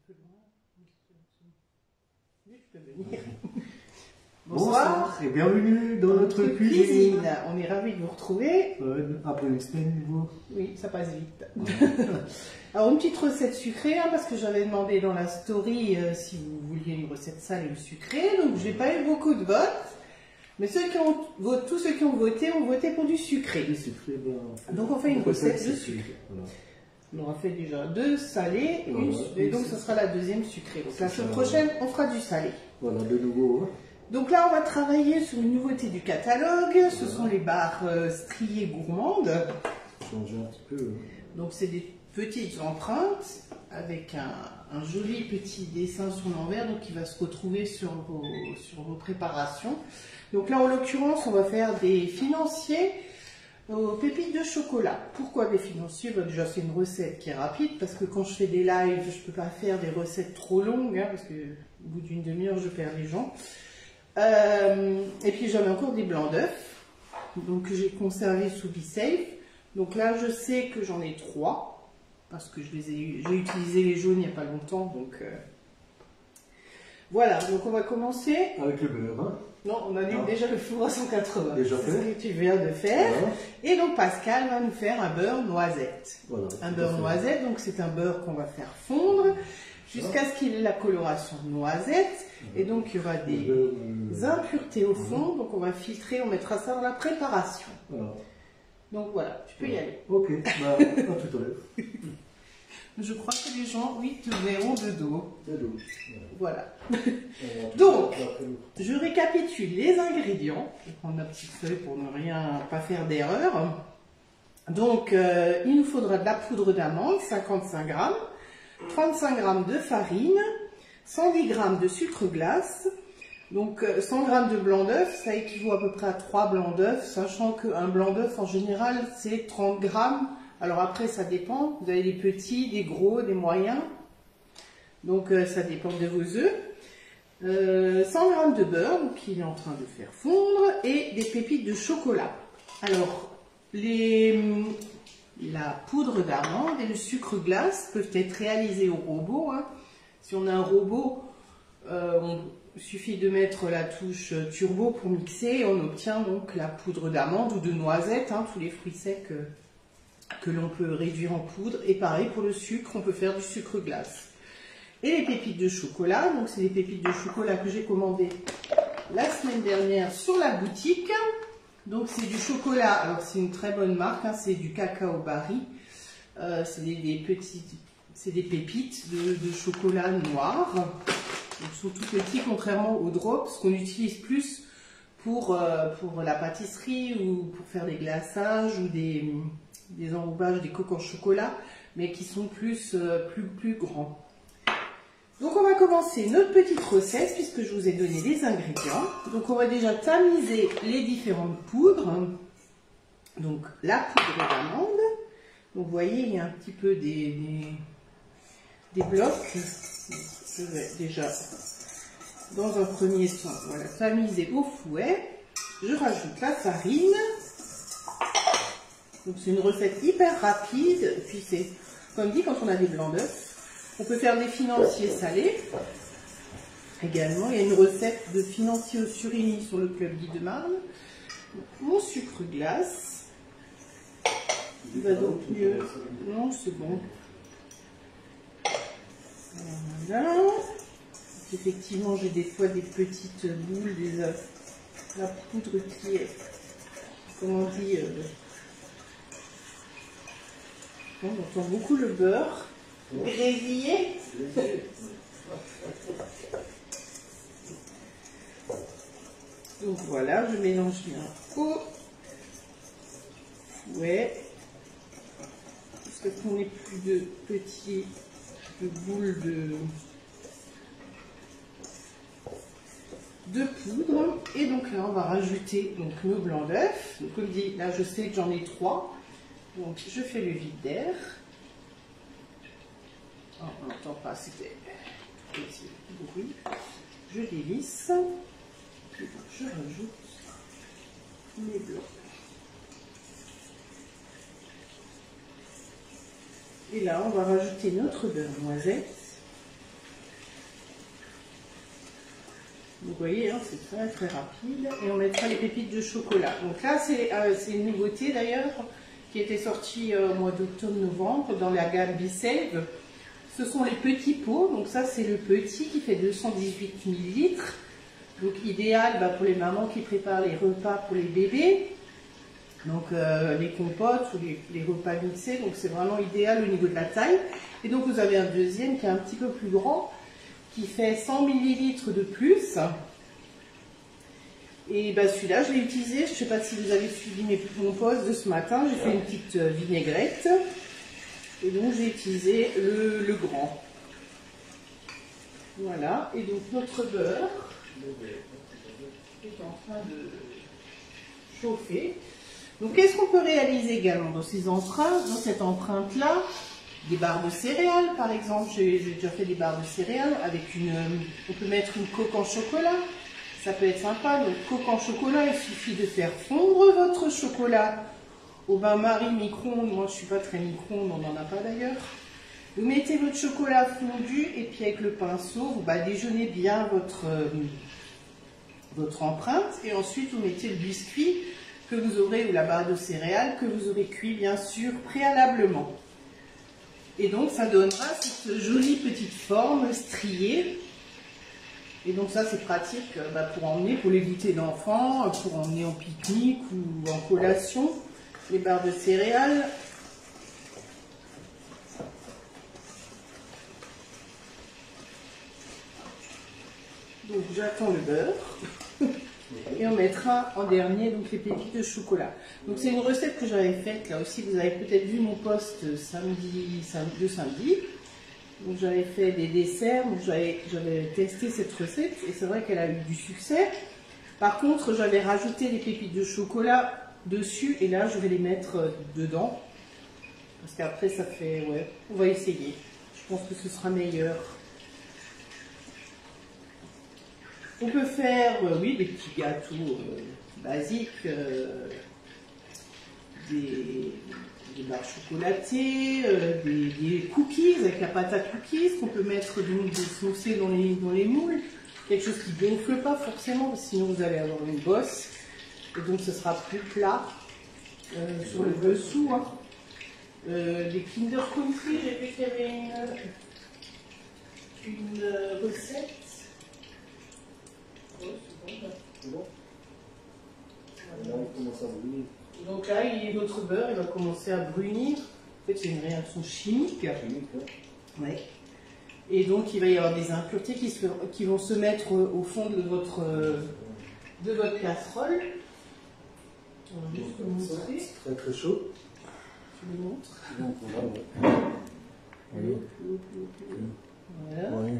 peu loin. Oui, tu peux venir. Bonsoir et bienvenue dans notre cuisine. On est ravis de vous retrouver. Après une semaine, vous. Oui, ça passe vite. Alors une petite recette sucrée, hein, parce que j'avais demandé dans la story si vous vouliez une recette salée ou sucrée. Donc j'ai pas eu beaucoup de votes. Mais tous ceux qui ont voté pour du sucré. Donc on fait une recette de sucré. Voilà. On aura fait déjà 2 salés et donc ce sera la deuxième sucrée. Donc la semaine prochaine, on fera du salé. Voilà, de nouveau. Hein. Donc là, on va travailler sur une nouveauté du catalogue. Ce sont les barres striées gourmandes. Changer un petit peu. Donc c'est des petites empreintes avec un joli petit dessin sur l'envers, donc qui va se retrouver sur vos préparations. Donc là, en l'occurrence, on va faire des financiers aux pépites de chocolat. Pourquoi des financiers? Déjà, c'est une recette qui est rapide, parce que quand je fais des lives, je ne peux pas faire des recettes trop longues, hein, parce qu'au bout d'une demi-heure, je perds les gens. Et puis, j'avais encore des blancs d'œufs, donc que j'ai conservés sous B-Safe. Donc là, je sais que j'en ai 3, parce que j'ai utilisé les jaunes il n'y a pas longtemps, donc... Voilà, donc on va commencer... Avec le beurre, hein. Non, on allume déjà le four à 180. Déjà fait. C'est ce que tu viens de faire. Voilà. Et donc Pascal va nous faire un beurre noisette. Voilà, un beurre noisette, donc c'est un beurre qu'on va faire fondre jusqu'à ce qu'il ait la coloration noisette. Et donc il y aura des impuretés au fond, donc on va filtrer, on mettra ça dans la préparation. Voilà. Donc voilà, tu peux y aller. Ok, bah, à tout à l'heure. Je crois que les gens, oui, te verront de dos. De dos. Voilà. Donc, je récapitule les ingrédients. Je vais prendre ma petite feuille pour ne pas faire d'erreur. Donc, il nous faudra de la poudre d'amande, 55 g, 35 g de farine, 110 g de sucre glace. Donc, 100 g de blanc d'œuf, ça équivaut à peu près à 3 blancs d'œuf, sachant qu'un blanc d'œuf, en général, c'est 30 g. Alors après, ça dépend. Vous avez des petits, des gros, des moyens. Donc, ça dépend de vos œufs. 100 g de beurre, qu'il est en train de faire fondre, et des pépites de chocolat. Alors, la poudre d'amande et le sucre glace peuvent être réalisés au robot. Hein. Si on a un robot, il suffit de mettre la touche turbo pour mixer et on obtient donc la poudre d'amande ou de noisette, hein, tous les fruits secs que l'on peut réduire en poudre. Et pareil pour le sucre, on peut faire du sucre glace. Et les pépites de chocolat, donc c'est les pépites de chocolat que j'ai commandées la semaine dernière sur la boutique. Donc c'est du chocolat, alors c'est une très bonne marque, hein, c'est du Cacao Barry. C'est des pépites de chocolat noir. Ils sont tout petits contrairement aux drops qu'on utilise plus pour la pâtisserie ou pour faire des glaçages ou des enrobages, des coques en chocolat, mais qui sont plus grands. Donc on va commencer notre petite recette puisque je vous ai donné les ingrédients. Donc on va déjà tamiser les différentes poudres. Donc la poudre d'amande. Donc vous voyez, il y a un petit peu des blocs. Je vais déjà dans un premier temps, voilà, tamiser au fouet. Je rajoute la farine. Donc c'est une recette hyper rapide. Et puis c'est, comme dit, quand on a des blancs d'œufs. On peut faire des financiers salés. Également, il y a une recette de financiers au surimi sur le club Guy de Marne. Mon sucre glace. Il va donc mieux. Non, c'est bon. Voilà. Effectivement, j'ai des fois des petites boules, la poudre qui est, comment on dit, on entend beaucoup le beurre. Grésillé. Donc voilà, je mélange bien au fouet jusqu'à ce qu'on n'ait plus de boules de poudre. Et donc là, on va rajouter donc nos blancs d'œufs. Donc comme dit, là je sais que j'en ai 3. Donc je fais le vide d'air. Oh, on n'entend pas, c'était petit bruit. Je dévisse. Et donc je rajoute mes blancs. Et là, on va rajouter notre beurre noisette. voyez, hein, c'est très très rapide. Et on mettra les pépites de chocolat. Donc là, c'est une nouveauté d'ailleurs qui était sortie au mois d'octobre-novembre dans la gamme B-Save. Ce sont les petits pots. Donc ça, c'est le petit qui fait 218 ml. Donc idéal pour les mamans qui préparent les repas pour les bébés. Donc les compotes ou les repas mixés. Donc c'est vraiment idéal au niveau de la taille. Et donc vous avez un deuxième qui est un petit peu plus grand, qui fait 100 ml de plus. Et celui-là, je l'ai utilisé. Je ne sais pas si vous avez suivi mon post de ce matin. J'ai fait une petite vinaigrette. Et donc, j'ai utilisé le grand. Voilà. Et donc, notre beurre est en train de chauffer. Donc, qu'est-ce qu'on peut réaliser également dans ces empreintes, dans cette empreinte-là? Des barres de céréales, par exemple. J'ai déjà fait des barres de céréales avec on peut mettre une coque en chocolat. Ça peut être sympa. Donc, coque en chocolat, il suffit de faire fondre votre chocolat au bain-marie, micro-ondes. Moi, je ne suis pas très micro-ondes, on n'en a pas d'ailleurs. Vous mettez votre chocolat fondu et puis avec le pinceau, vous badigeonnez bien votre empreinte. Et ensuite, vous mettez le biscuit que vous aurez, ou la barre de céréales que vous aurez cuit, bien sûr, préalablement. Et donc, ça donnera cette jolie petite forme striée. Et donc ça, c'est pratique pour emmener, pour les goûters d'enfants, pour emmener en pique-nique ou en collation. Les barres de céréales. Donc j'attends le beurre. Et on mettra en dernier donc les pépites de chocolat. Donc c'est une recette que j'avais faite, là aussi vous avez peut-être vu mon post de samedi. Donc j'avais fait des desserts, donc j'avais testé cette recette et c'est vrai qu'elle a eu du succès. Par contre j'avais rajouté les pépites de chocolat dessus et là je vais les mettre dedans. Parce qu'après ça fait, ouais, on va essayer. Je pense que ce sera meilleur. On peut faire, oui, des petits gâteaux basiques, des barres chocolatées, des cookies avec la pâte à cookies qu'on peut mettre donc des saucés dans les moules. Quelque chose qui ne gonfle pas forcément, sinon vous allez avoir une bosse. Et donc ce sera plus plat sur le dessous. Hein. Les Kinder Country, j'ai vu qu'il y avait une recette. Donc là, notre beurre, il va commencer à brunir. En fait, c'est une réaction chimique. Ouais. Et donc, il va y avoir des impuretés qui vont se mettre au fond de votre casserole. On va juste le montrer. C'est très très chaud. Je le montre. Donc, voilà. Voilà. Oui.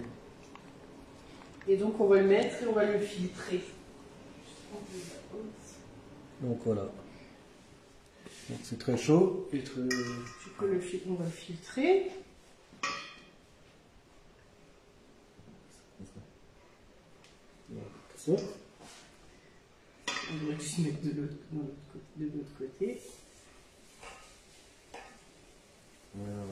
Et donc, on va le mettre et on va le filtrer. Donc voilà. Donc c'est très chaud et très... On va le filtrer. Ça. On va juste mettre de l'autre côté. Voilà.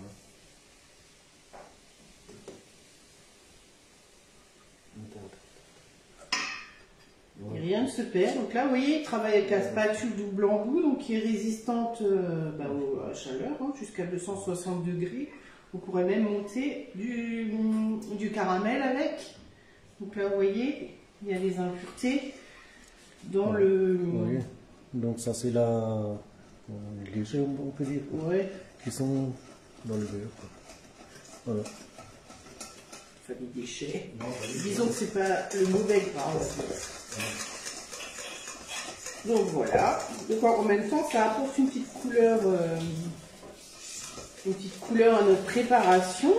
Et rien ne se perd. Donc là, vous voyez, il travaille avec la spatule double embout, donc qui est résistante à la chaleur, hein, jusqu'à 260 degrés. Vous pourrez même monter du caramel avec. Donc là, vous voyez, il y a des impuretés dans le... Oui. Donc ça, c'est la... léger, on peut dire. Ouais. Qui sont dans le beurre. Voilà. Enfin, des déchets. Disons que c'est pas le mauvais gras. Donc voilà. Donc en même temps, ça apporte une petite couleur à notre préparation.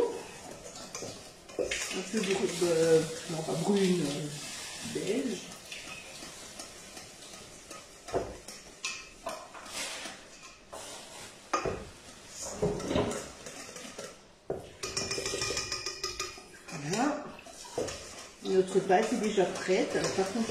Un peu non pas brune, beige. Voilà. Notre pâte est déjà prête. Alors, par contre,